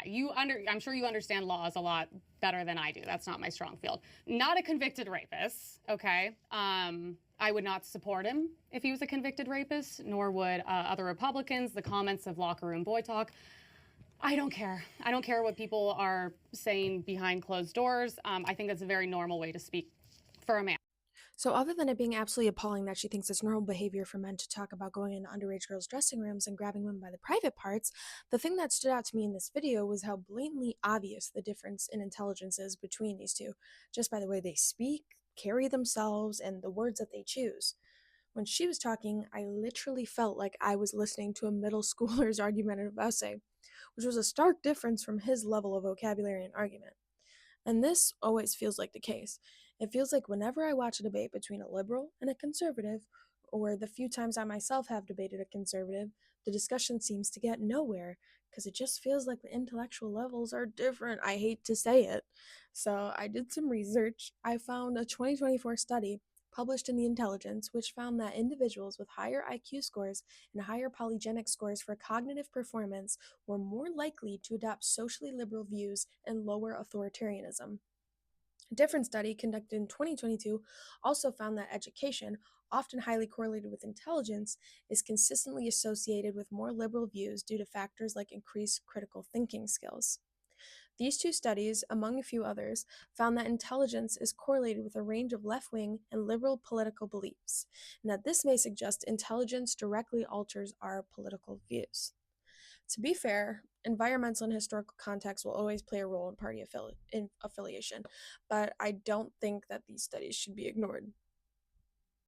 I'm sure you understand laws a lot better than I do. That's not my strong field. Not a convicted rapist, okay? I would not support him if he was a convicted rapist, nor would other Republicans. The comments of locker room boy talk. I don't care. I don't care what people are saying behind closed doors. I think that's a very normal way to speak for a man. So, other than it being absolutely appalling that she thinks it's normal behavior for men to talk about going into underage girls' dressing rooms and grabbing women by the private parts, the thing that stood out to me in this video was how blatantly obvious the difference in intelligence is between these two, just by the way they speak, carry themselves, and the words that they choose. When she was talking, I literally felt like I was listening to a middle schooler's argumentative essay, which was a stark difference from his level of vocabulary and argument. And this always feels like the case. It feels like whenever I watch a debate between a liberal and a conservative, or the few times I myself have debated a conservative, the discussion seems to get nowhere because it just feels like the intellectual levels are different. I hate to say it. So I did some research. I found a 2024 study published in The Intelligence, which found that individuals with higher IQ scores and higher polygenic scores for cognitive performance were more likely to adopt socially liberal views and lower authoritarianism. A different study conducted in 2022 also found that education, often highly correlated with intelligence, is consistently associated with more liberal views due to factors like increased critical thinking skills. These two studies, among a few others, found that intelligence is correlated with a range of left wing and liberal political beliefs, and that this may suggest intelligence directly alters our political views. To be fair, environmental and historical context will always play a role in party affiliation, but I don't think that these studies should be ignored.